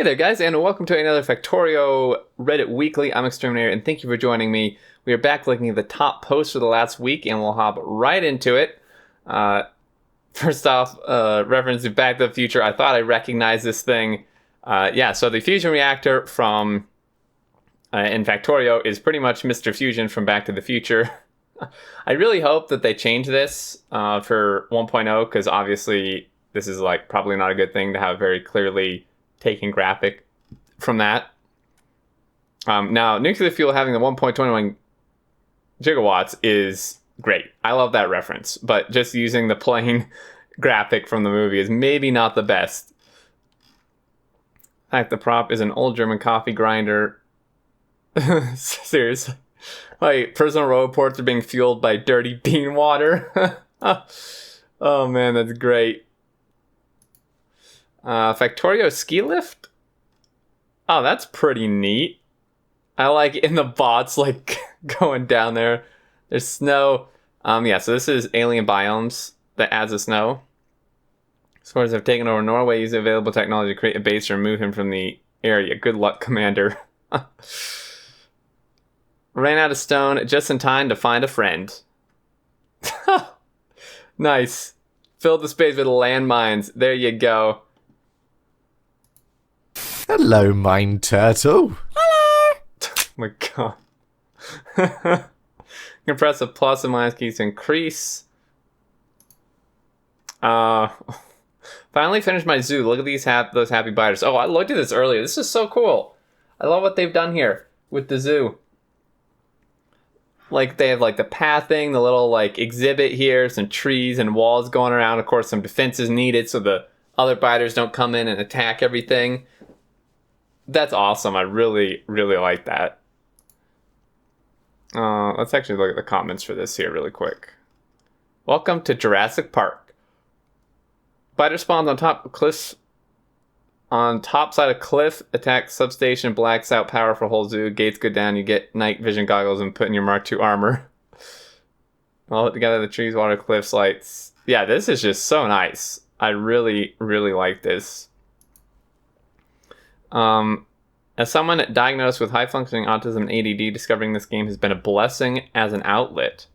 Hey there, guys, and welcome to another Factorio Reddit Weekly. I'm Xterminator, and thank you for joining me. We are back looking at the top posts for the last week, and we'll hop right into it. First off, reference to Back to the Future. I thought I recognized this thing. So the fusion reactor from in Factorio is pretty much Mr. Fusion from Back to the Future. I really hope that they change this for 1.0, because obviously this is like probably not a good thing to have very clearly taken graphic from that. Now, nuclear fuel having the 1.21 gigawatts is great. I love that reference, but just using the plain graphic from the movie is maybe not the best. In fact, the prop is an old German coffee grinder. Seriously. Like, personal roboports are being fueled by dirty bean water. Oh man, that's great. Factorio ski lift? Oh, that's pretty neat. I like in the bots, like, going down there. There's snow. So this is alien biomes that adds the snow. Scores have taken over Norway using available technology to create a base to remove him from the area. Good luck, Commander. Ran out of stone just in time to find a friend. Nice. Filled the space with landmines. There you go. Hello, mine turtle. Hello! Oh my god. You can press the plus and minus keys to increase. Finally finished my zoo. Look at those happy biters. Oh, I looked at this earlier. This is so cool. I love what they've done here with the zoo. Like, they have like the pathing, the little like exhibit here, some trees and walls going around. Of course, some defenses needed so the other biters don't come in and attack everything. That's awesome. I really, really like that. Let's actually look at the comments for this here really quick. Welcome to Jurassic Park. Biter spawns on top of cliffs. On top side of cliff, attack substation, blacks out power for whole zoo. Gates go down, you get night vision goggles and put in your Mark II armor. All together, the trees, water, cliffs, lights. Yeah, this is just so nice. I really, really like this. As someone diagnosed with high-functioning autism and ADD, discovering this game has been a blessing as an outlet.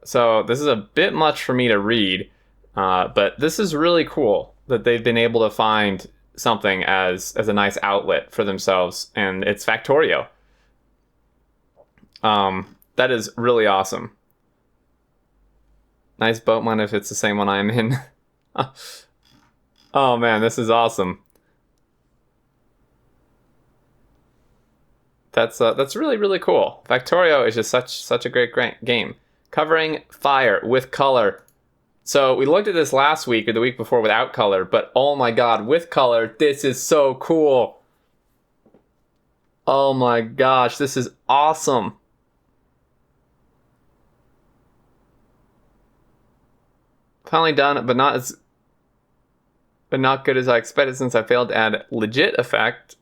So this is a bit much for me to read, but this is really cool that they've been able to find something as a nice outlet for themselves, and it's Factorio. That is really awesome. Nice boat mine if it's the same one I'm in. Oh man, this is awesome. That's really, really cool. Factorio is just such a great game. Covering fire with color. So we looked at this last week or the week before without color, but oh my god, with color, this is so cool. Oh my gosh, this is awesome. Finally done, but not good as I expected since I failed to add legit effect.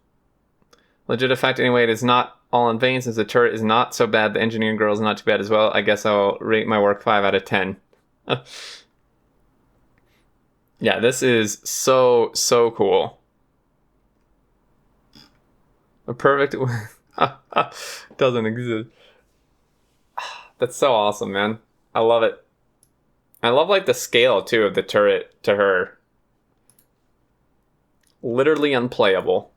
Legit effect anyway, it is not all in vain since the turret is not so bad. The engineering girl is not too bad as well. I guess I'll rate my work 5 out of 10. Yeah, this is so cool. A perfect doesn't exist. That's so awesome, man. I love it. I love like the scale too of the turret to her. Literally unplayable.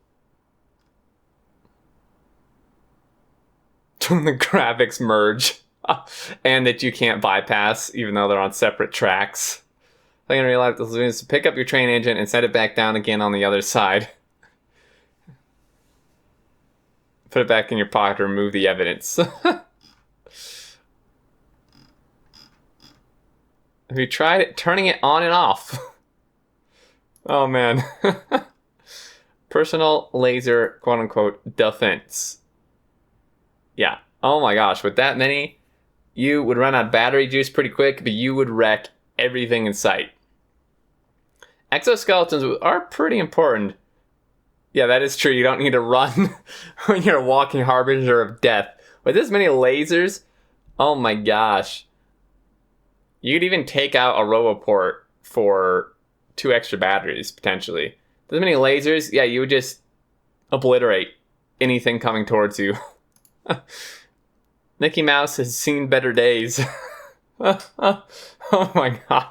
The graphics merge. And that you can't bypass, even though they're on separate tracks. I'm gonna realize this is to pick up your train engine and set it back down again on the other side. Put it back in your pocket to remove the evidence. Have you tried it? Turning it on and off? Oh man. Personal laser, quote unquote, defense. Yeah. Oh my gosh. With that many, you would run out of battery juice pretty quick, but you would wreck everything in sight. Exoskeletons are pretty important. Yeah, that is true. You don't need to run when you're a walking harbinger of death. With this many lasers, oh my gosh. You could even take out a roboport for 2 extra batteries, potentially. There's many lasers. Yeah, you would just obliterate anything coming towards you. Mickey Mouse has seen better days. Oh my god.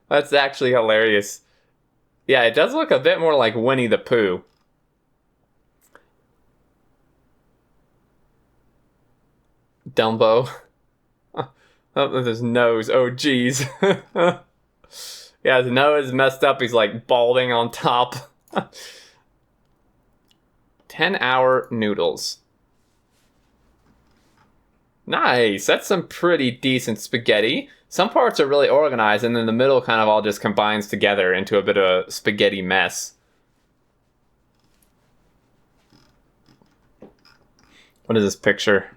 That's actually hilarious. Yeah, it does look a bit more like Winnie the Pooh. Dumbo. Oh, his nose. Oh, geez. Yeah, his nose is messed up. He's like balding on top. 10-hour noodles. Nice. That's some pretty decent spaghetti. Some parts are really organized, and then the middle kind of all just combines together into a bit of a spaghetti mess. What is this picture?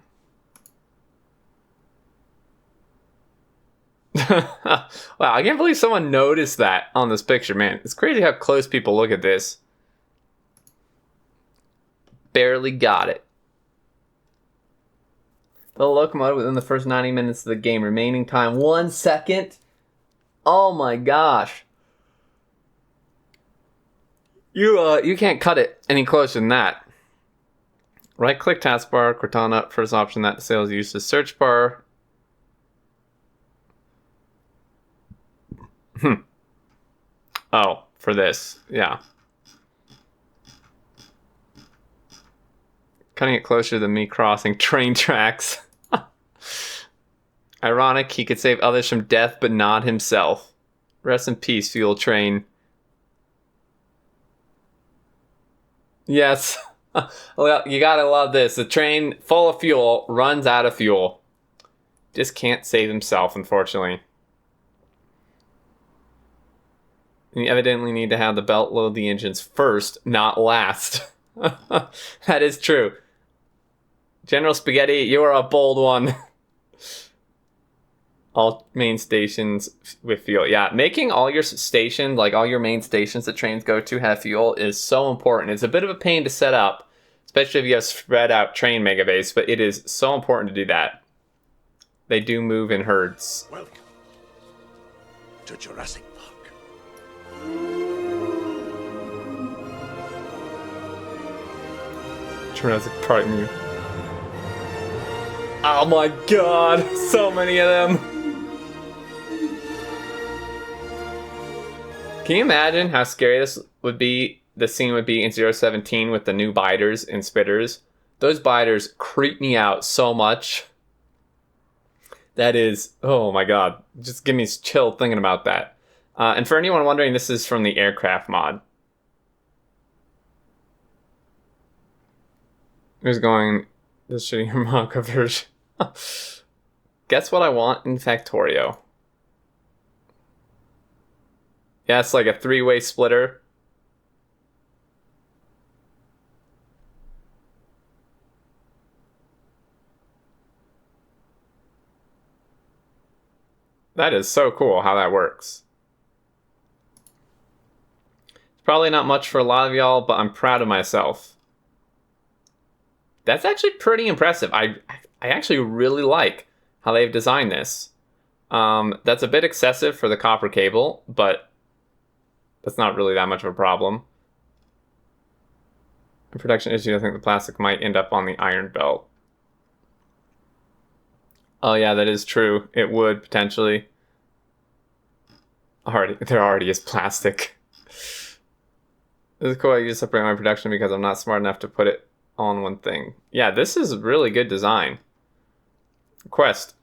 Wow, I can't believe someone noticed that on this picture, man. It's crazy how close people look at this. Barely got it. The locomotive within the first 90 minutes of the game. Remaining time 1 second. Oh my gosh. You can't cut it any closer than that. Right click taskbar, Cortana, first option that disable use the search bar. Oh, for this. Yeah. Cutting it closer than me crossing train tracks. Ironic, he could save others from death, but not himself. Rest in peace, fuel train. Yes. Well, you gotta love this. The train, full of fuel, runs out of fuel. Just can't save himself, unfortunately. And you evidently need to have the belt load the engines first, not last. That is true. General Spaghetti, you are a bold one. All main stations with fuel. Yeah, making all your stations, like all your main stations that trains go to, have fuel is so important. It's a bit of a pain to set up, especially if you have spread out train megabase, but it is so important to do that. They do move in herds. Welcome to Jurassic Park. Jurassic Park move. Oh my god, so many of them. Can you imagine how scary this would be? The scene would be in 017 with the new biters and spitters. Those biters creep me out so much. That is, oh my god, just give me chill thinking about that. And for anyone wondering, this is from the aircraft mod. Who's going this shitty Maka version? Guess what I want in Factorio? Yeah, it's like a 3-way splitter. That is so cool how that works. It's probably not much for a lot of y'all, but I'm proud of myself. That's actually pretty impressive. I actually really like how they've designed this. That's a bit excessive for the copper cable, but that's not really that much of a problem. A production issue, I think the plastic might end up on the iron belt. Oh yeah, that is true. It would, potentially. There already is plastic. This is cool. I use to separate my production because I'm not smart enough to put it on one thing. Yeah, this is really good design. Quest.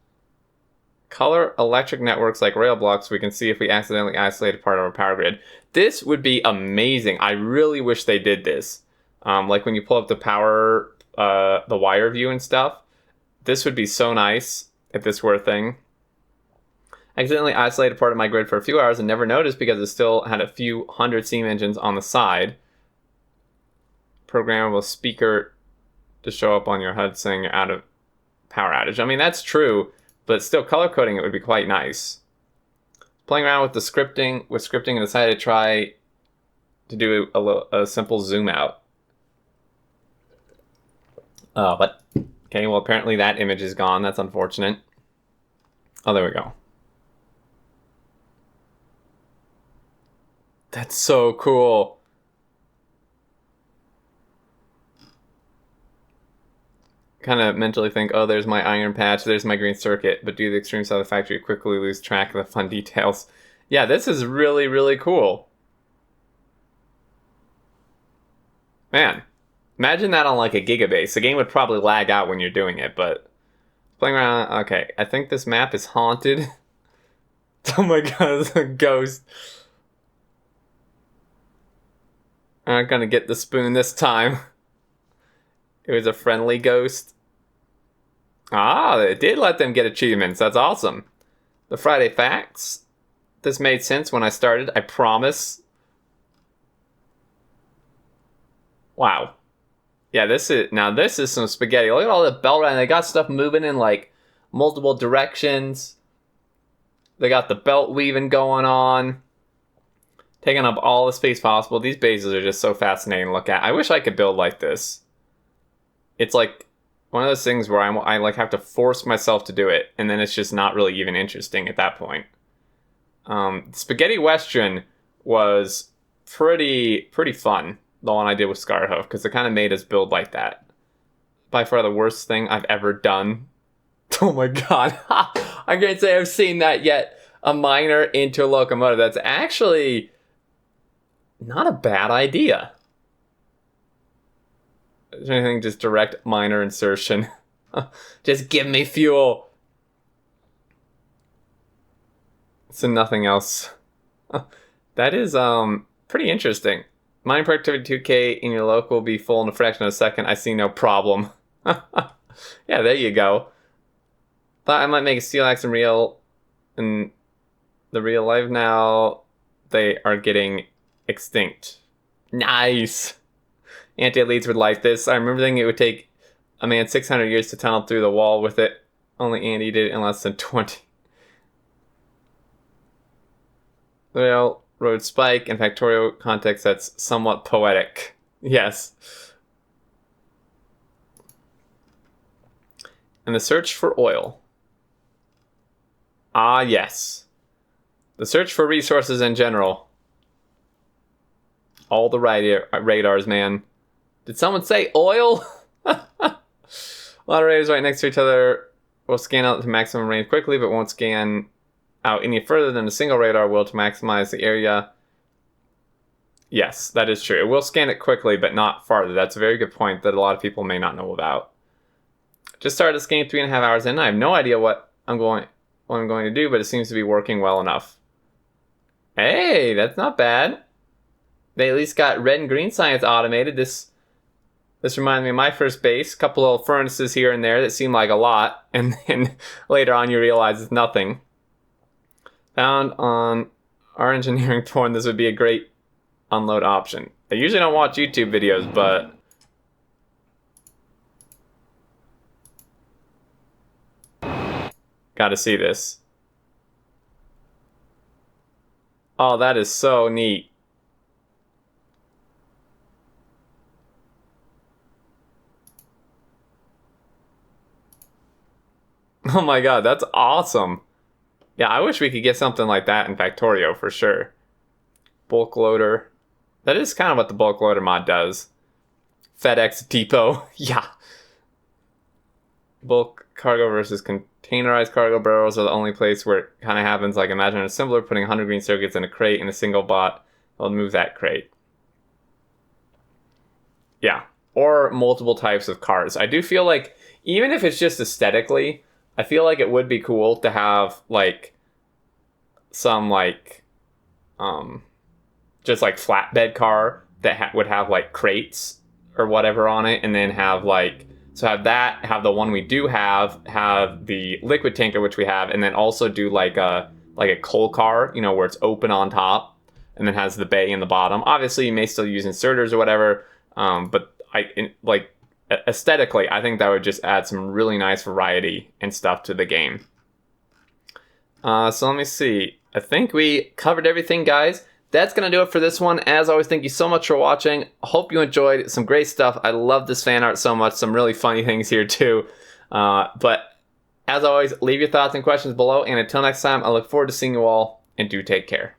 Color electric networks like rail blocks so we can see if we accidentally isolated part of our power grid. This would be amazing. I really wish they did this. Like when you pull up the power, the wire view and stuff. This would be so nice if this were a thing. I accidentally isolated part of my grid for a few hours and never noticed because it still had a few hundred steam engines on the side. Programmable speaker to show up on your HUD saying you're out of power outage. I mean, that's true, but still color coding it would be quite nice. Playing around with the scripting, and decided to try to do a simple zoom out. Oh, but okay, well apparently that image is gone. That's unfortunate. Oh, there we go. That's so cool. kind of mentally think, oh, there's my iron patch, there's my green circuit, but due to the extreme side of the factory, you quickly lose track of the fun details. Yeah, this is really, really cool. Man, imagine that on like a gigabase. The game would probably lag out when you're doing it, but playing around, okay, I think this map is haunted. Oh my god, it's a ghost. I'm not gonna get the spoon this time. It was a friendly ghost. Ah, it did let them get achievements. That's awesome. The Friday Facts. This made sense when I started, I promise. Wow. Yeah, this is some spaghetti. Look at all the belt riding. They got stuff moving in like multiple directions. They got the belt weaving going on. Taking up all the space possible. These bases are just so fascinating to look at. I wish I could build like this. It's like one of those things where I like have to force myself to do it, and then it's just not really even interesting at that point. Spaghetti Western was pretty fun, the one I did with Scarhoof, because it kind of made us build like that. By far the worst thing I've ever done. Oh my god. I can't say I've seen that yet. A miner into a locomotive. That's actually not a bad idea. Is there anything just direct miner insertion? Just give me fuel. So nothing else. That is pretty interesting. Mining productivity 2k in your local will be full in a fraction of a second. I see no problem. Yeah, there you go. Thought I might make a steel axe in the real life now. They are getting extinct. Nice. Anti-elites would like this. I remember thinking it would take a man 600 years to tunnel through the wall with it. Only Andy did it in less than 20. Railroad spike. In Factorio context, that's somewhat poetic. Yes. And the search for oil. Ah, yes. The search for resources in general. All the radars, man. Did someone say oil? A lot of radars right next to each other will scan out to maximum range quickly, but won't scan out any further than a single radar will to maximize the area. Yes, that is true. It will scan it quickly, but not farther. That's a very good point that a lot of people may not know about. Just started this game 3.5 hours in. I have no idea what I'm going to do, but it seems to be working well enough. Hey, that's not bad. They at least got red and green science automated. This reminded me of my first base. A couple of furnaces here and there that seem like a lot, and then later on you realize it's nothing. Found on our engineering forum, this would be a great unload option. I usually don't watch YouTube videos, but gotta see this. Oh, that is so neat. Oh my god, that's awesome. Yeah, I wish we could get something like that in Factorio for sure. Bulk loader. That is kind of what the bulk loader mod does. FedEx depot. Yeah. Bulk cargo versus containerized cargo barrels are the only place where it kind of happens. Like imagine an assembler putting 100 green circuits in a crate in a single bot. They'll move that crate. Yeah. Or multiple types of cars. I do feel like, even if it's just aesthetically, I feel like it would be cool to have like some like just like flatbed car that would have like crates or whatever on it, and then have like, so have the one we do have the liquid tanker, which we have, and then also do like a coal car, you know, where it's open on top and then has the bay in the bottom. Obviously you may still use inserters or whatever, but aesthetically, I think that would just add some really nice variety and stuff to the game. So let me see. I think we covered everything, guys. That's going to do it for this one. As always, thank you so much for watching. Hope you enjoyed. Some great stuff. I love this fan art so much. Some really funny things here too. But as always, leave your thoughts and questions below. And until next time, I look forward to seeing you all, and do take care.